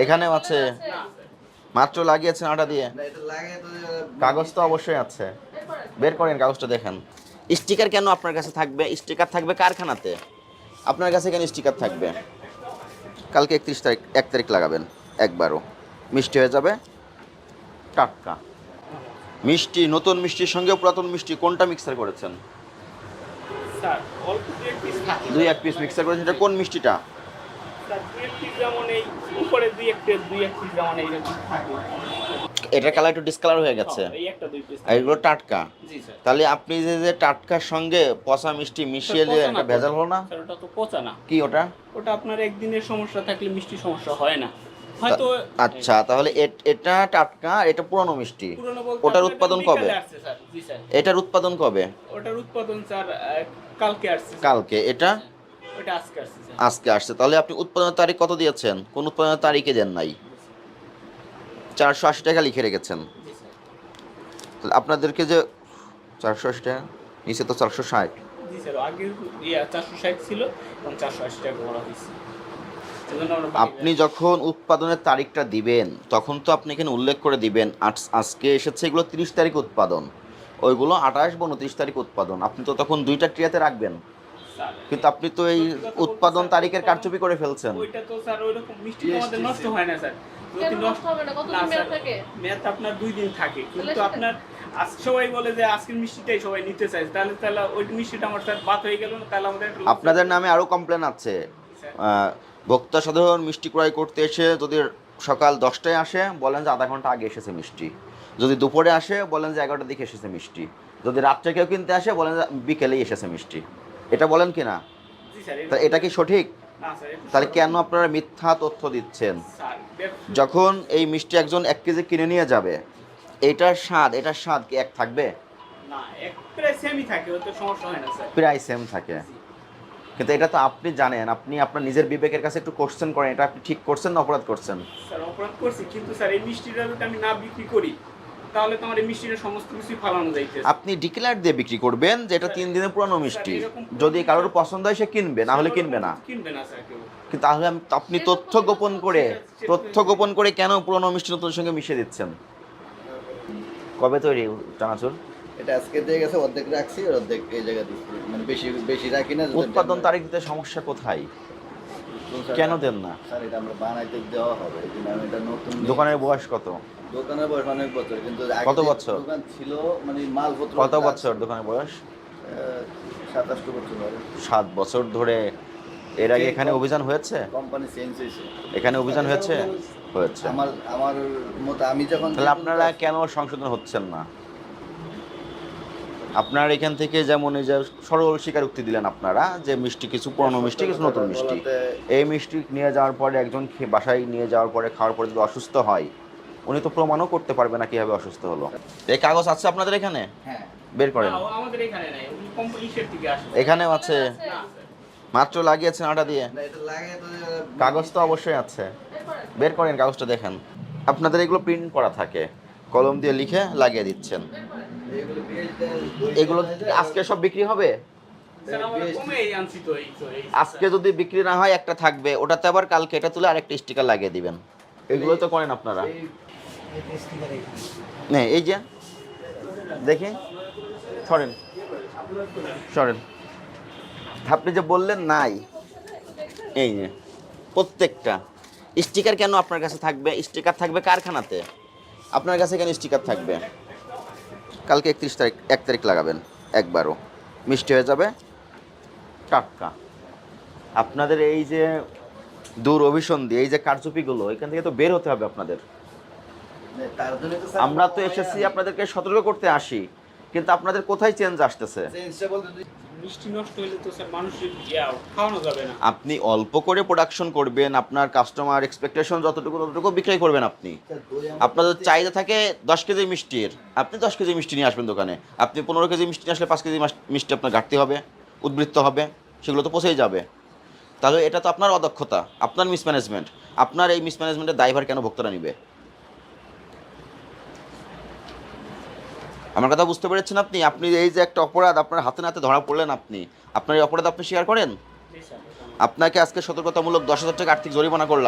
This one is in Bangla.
এখানেও আছে, মাত্র লাগিয়েছেন আটা দিয়ে। কাগজ তো অবশ্যই আছে, বের করেন কাগজটা দেখেন। স্টিকার কেন আপনার কাছে থাকবে? স্টিকার থাকবে কারখানাতে, আপনার কাছে কেন স্টিকার থাকবে? কালকে 31 তারিখ, 1 তারিখ লাগাবেন একবারও, মিষ্টি হয়ে যাবে টাটকা। মিষ্টি, নতুন মিষ্টির সঙ্গে পুরাতন মিষ্টি কোনটা মিক্সার করেছেন? স্যার অল্প দুই এক পিস মিক্সার করেছেন। এটা কোন মিষ্টিটা? স্যার দুই এক পিস যেমন এই উপরে দুই এক পিস যেমন এইরকম থাকে। এটার কালার একটু ডিসকালার হয়ে গেছে, এই একটা দুই পিস। আর এগুলো টাটকা। জি স্যার। তাহলে আপনি যে টাটকার সঙ্গে পচা মিষ্টি মিশিয়ে যে একটা ভেজাল হলো না? স্যার ওটা তো পচা না। কি ওটা? ওটা আপনার একদিনের সমস্যা থাকলে মিষ্টি সমস্যা হয় না হয়তো। আচ্ছা, তাহলে এটা টাটকা, এটা পুরানো মিষ্টি। পুরনো বলতে ওটার আপনার উৎপাদন এটা কবে? বিকালে আসছে স্যার। জি স্যার। এটার উৎপাদন কবে? ওটার উৎপাদন স্যার কালকে আসছে স্যার। কালকে। এটা ওটা আজকে আসছে স্যার। আজকে আসছে। তাহলে আপনি উৎপাদনের তারিখ কত দিয়েছেন? কোন উৎপাদনের তারিখে দেন নাই? 480 টাকা লিখে রেখেছেন। জি স্যার। তাহলে আপনাদেরকে যে 480 টাকা, নিচে তো 460। জি স্যার আগে 460 ছিল এবং 480 টাকা করা হয়েছে। সেজন্য আমরা আপনি যখন উৎপাদনের তারিখটা দিবেন তখন তো আপনি এখানে উল্লেখ করে দিবেন আজকে এসেছে এগুলো 30 তারিখ উৎপাদন, ওইগুলো 28 বা 29 তারিখ উৎপাদন। আপনি তো তখন দুইটা ক্রিয়াতে রাখবেন, স্যার কিন্তু আপনি তো এই সত্যি কথা বলতে উৎপাদন স্যার, তারিখের কারচুপি করে ফেলছেন। ওইটা তো স্যার ওইরকম মিষ্টি তো আমাদের নষ্ট হয় না স্যার। কেন নষ্ট হবে না? কতদিন মেয়াদ থাকে? মেয়াদ আপনার 2 দিন থাকে, কিন্তু তাহলে আপনার আজ সবাই বলে যে আজকের মিষ্টিটাই সবাই নিতে চায়, তাহলে তাহলে ওই মিষ্টিটা আমার স্যার বাদ হয়ে গেল না, তাহলে আমাদের একটা loss আপনাদের হবে। নামে আরও কমপ্লেন আছে। স্যার, ভোক্তা সাধারণ মিষ্টি ক্রয় করতে এসে যদি সকাল 10টায় আসে বলেন যে আধা ঘন্টা আগে এসেছে মিষ্টি, যদি দুপুরে আসে বলেন যে 11টার দিকে এসেছে মিষ্টি, যদি রাত্রে কেউ কিনতে আসে বলেন যে বিকেলেই এসেছে মিষ্টি। এটা বলেন কি না? জি স্যার। তা এটা কি সঠিক? না স্যার, এটা তাহলে সঠিক কেন আপনারা মিথ্যা তথ্য দিচ্ছেন? স্যার, যখন এই মিষ্টি একজন 1 কেজি কিনে নিয়ে যাবে, এটার স্বাদ কি এক থাকবে? না এক প্রায় সেমই থাকে, ওতে সমস্যা হয় না স্যার। প্রায় সেম থাকে। কিন্তু এটা তো আপনি জানেন, আপনি আপনার নিজের বিবেকের কাছে একটু কোশ্চেন করেন, এটা আপনি ঠিক করছেন না অপরাধ করছেন? স্যার অপরাধ করছি, কিন্তু স্যার এই মিষ্টিটা যদি আমি না বিক্রি করি তাহলে তো আমার এই মিষ্টিটা সমস্ত কিছুই ফালানো যাইতেছে। আপনি ডিক্লেয়ার দিয়ে বিক্রি করবেন যে এটা 3 দিনের পুরানো মিষ্টি, এরকম যদি কারোর পছন্দ হয় সে কিনবে, না হলে কিনবে না। কিনবে না স্যার কেউ। কিন্তু তাহলে আপনি তথ্য গোপন করে কেন পুরনো মিষ্টি নতুন সঙ্গে মিশিয়ে দিচ্ছেন? কবে তৈরি চানাচুর? এটা আজকে দিয়ে গেছে, অর্ধেক রাখছি আর অর্ধেক এই জায়গা দিচ্ছি, মানে বেশি বেশি রাখি না। উৎপাদন তারিখ দিতে সমস্যা কোথায়? কেন দেন না? স্যার এটা আমরা বানাইতে দেওয়া হবে, এই জন্য আমি এটা নতুন দোকানের বয়স কত? দোকানের বয়স অনেক বছর, কিন্তু আগে কত যে বছর? দোকান ছিল মানে মালপত্র কত বছর দোকানের বয়স? 27 বছর ধরে। 7 বছর ধরে। এর আগে এখানে অভিযান হয়েছে? কোম্পানি চেঞ্জ হয়েছে। এখানে অভিযান হয়েছে? হয়েছে। আমার মত আমি যখন তাহলে আপনারা কেন সংশোধন হচ্ছেন না? আপনার এখান থেকে যেমন এই যে সরল স্বীকারোক্তি দিলেন আপনারা যে মিষ্টি কিছু পুরনো মিষ্টি কিছু নতুন মিষ্টি, এই মিষ্টি নিয়ে যাওয়ার পরে একজন বাসায় নিয়ে যাওয়ার পরে খাওয়ার পরে যদি অসুস্থ হয়, উনি তো প্রমাণও করতে পারবে না কিভাবে অসুস্থ হলো। এই কাগজ আছে আপনাদের এখানে? হ্যাঁ বের করেন। না, আমাদের এখানে নাই, ওই কোম্পানি সেট থেকে আসে। এখানেও আছে, না স্যার, মাত্র লাগিয়েছেন আটা দিয়ে। না, এটা লাগে তো কাগজ তো অবশ্যই আছে, বের করেন কাগজটা দেখেন। আপনাদের এগুলো প্রিন্ট করা থাকে, কলম দিয়ে লিখে লাগিয়ে দিচ্ছেন। এগুলো BHD এগুলো আজকে সব বিক্রি হবে? স্যার আমরা কমেই আনছি তো এই আজকে যদি বিক্রি না হয় একটা থাকবে, ওটাতে আবার কালকে এটা তুলে আরেকটা স্টিকার লাগিয়ে দিবেন। এগুলো তো করেন আপনারা। নে এই যে দেখি, সরেন সরেন। আপনি যে বললেন নাই, এই যে প্রত্যেকটা স্টিকার কেন আপনার কাছে থাকবে? স্টিকার থাকবে কারখানাতে, আপনার কাছে কেন স্টিকার থাকবে? কালকে 1 তারিখ লাগাবেন একবারও, মিষ্টি হয়ে যাবে টাটকা। আপনাদের এই যে দূর অভিসন্ধি, এই যে কারচুপিগুলো, এখান থেকে তো বের হতে হবে আপনাদের। তার জন্য তো স্যার আমরা তো এসেছি আপনাদেরকে সতর্ক করতে আসি, কিন্তু আপনাদের কোথায় চেঞ্জ আসতেছে? চেঞ্জটা বলতে মিষ্টি নষ্ট হলে তো স্যার মানুষের খাওয়ানো যাবে না। আপনি অল্প করে প্রোডাকশন করবেন, আপনার কাস্টমার এক্সপেকটেশন যতটুকু ততটুকু বিক্রয় করবেন। আপনি আপনাদের চাহিদা থাকে 10 কেজি মিষ্টির, আপনি 10 কেজি মিষ্টি নিয়ে আসবেন দোকানে। আপনি 15 কেজি মিষ্টি নিয়ে আসলে 5 কেজি মিষ্টি আপনার ঘাটতি হবে, উদ্বৃত্ত হবে, সেগুলো তো পচেই যাবে। তাহলে এটা তো আপনার অদক্ষতা, আপনার মিসম্যানেজমেন্ট। আপনার এই মিসম্যানেজমেন্টের দায়ভার কেন ভোক্তারা নিবে? আমার কথা বুঝতে পেরেছেন আপনি? আপনি এই যে একটা অপরাধ আপনার হাতে নাতে ধরা পড়লেন, আপনি আপনার এই অপরাধ আপনি স্বীকার করেন? জি স্যার। আপনাকে আজকে সতর্কতামূলক 10,000 টাকা আর্থিক জরিমানা করলাম।